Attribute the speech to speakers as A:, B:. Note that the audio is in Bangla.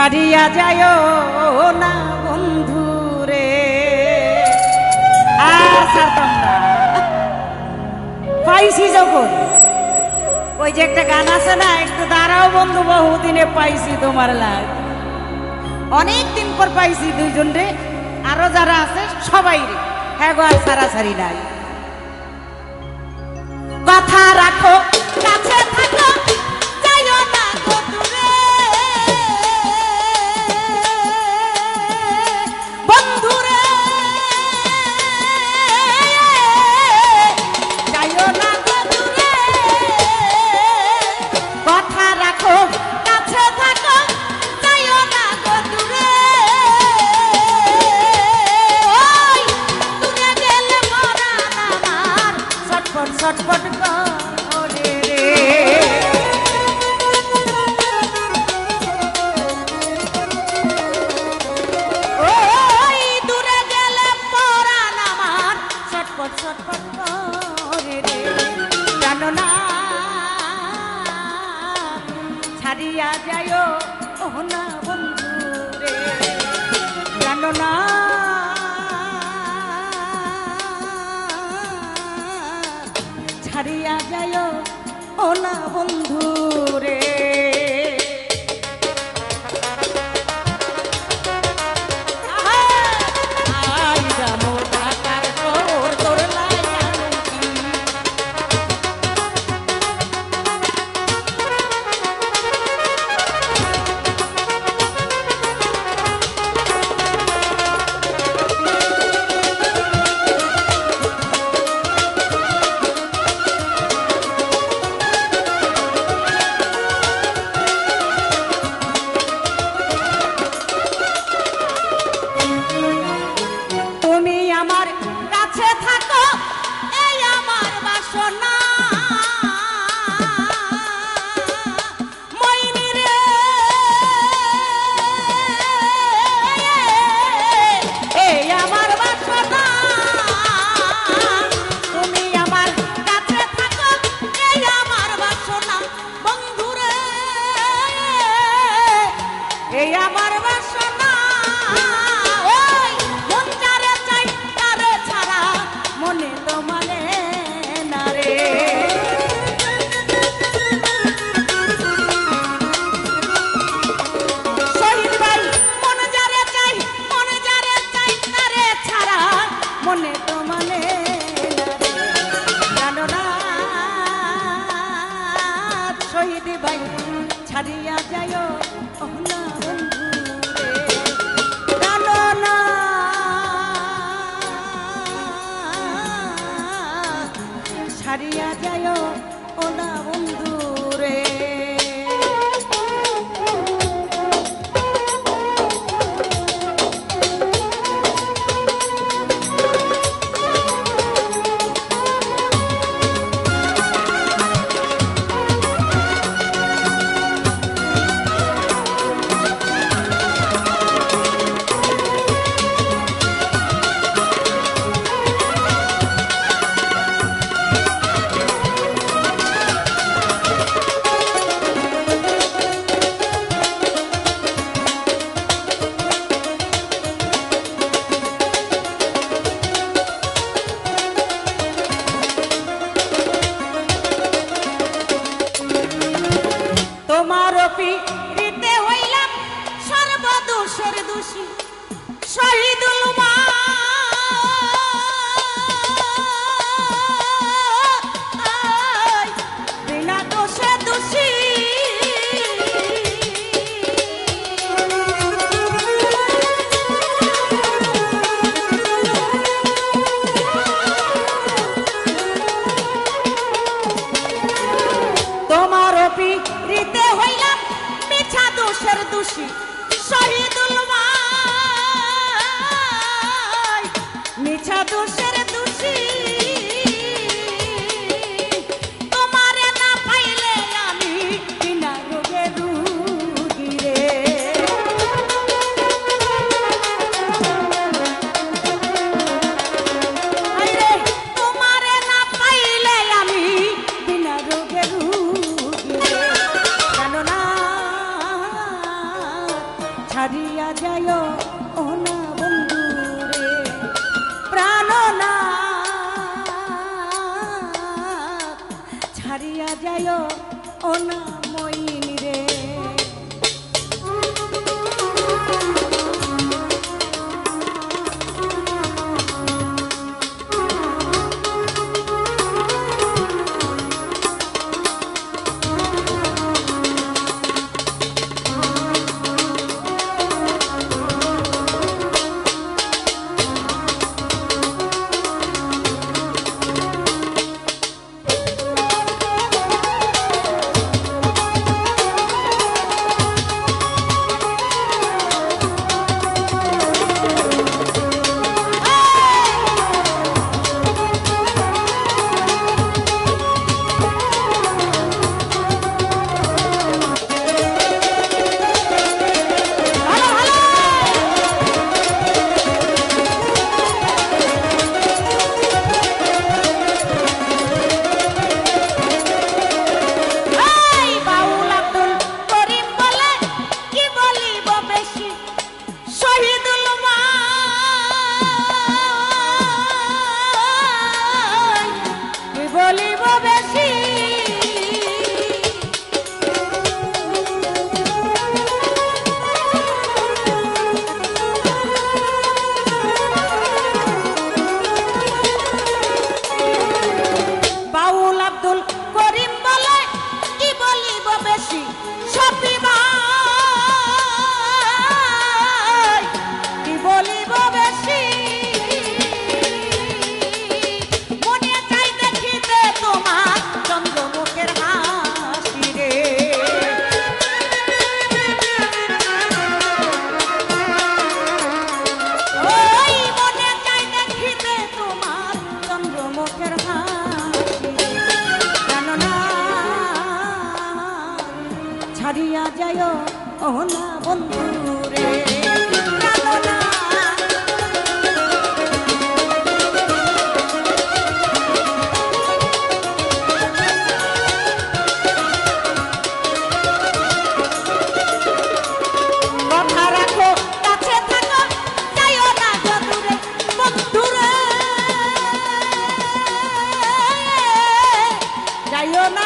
A: ছাড়িয়া যায়ও না বন্ধু রে। আর ছাড়তাম না, পাইছি যখন। ওই যে একটা গান আছে না, একটু দাঁড়াও বন্ধু বহুদিনে পাইছি তোমার লাগ। অনেক দিন পর পাইছি দুইজন রে, আরো যারা আছে সবাই রে। হ্যাঁ গো, আর ছাড়াছাড়ি নাই। কথা রাখো, কাছে থাকো, যাইও না গো দূরে বন্ধু রে, যাইও না গো দূরে। কথা রাখো, কাছে থাকো, যাইও না গো দূরে। ওই দূরে গেলে পরাণ আমার ছটফট ছটফট করে রে। ওই দূরে গেলে পরাণ আমার ছটফট ছটফট করে রে। জানো না ছাড়িয়া যায়ও না বন্ধু রে, জানো না ছাড়িয়া যায়ও না বন্ধু রে। ছাড়িয়া যায়ও না বন্ধু রে, জানো না ছাড়িয়া যায়ও না বন্ধু রে। তোমার পীড়িতে হইলাম সর্বদোষের দোষী শহীদুল মা, বিনা দোষে দোষী। তোমার পীড়িতে হইলাম মিছা দোষের দোষী শহীদুল মা, মিছা দোষের দোষী। তোমারে না পাইলে আমি বিনা রোগে রুগী রে। তোমারে না পাইলে আমি বিনা রোগে রুগী রে। জানো না যায় ও না মইন রে। ছাড়িয়া যায় ও না বন্ধু রে। কথা রাখো কাছে থাকো যাইও না দূরে বন্ধু রে, যাইও না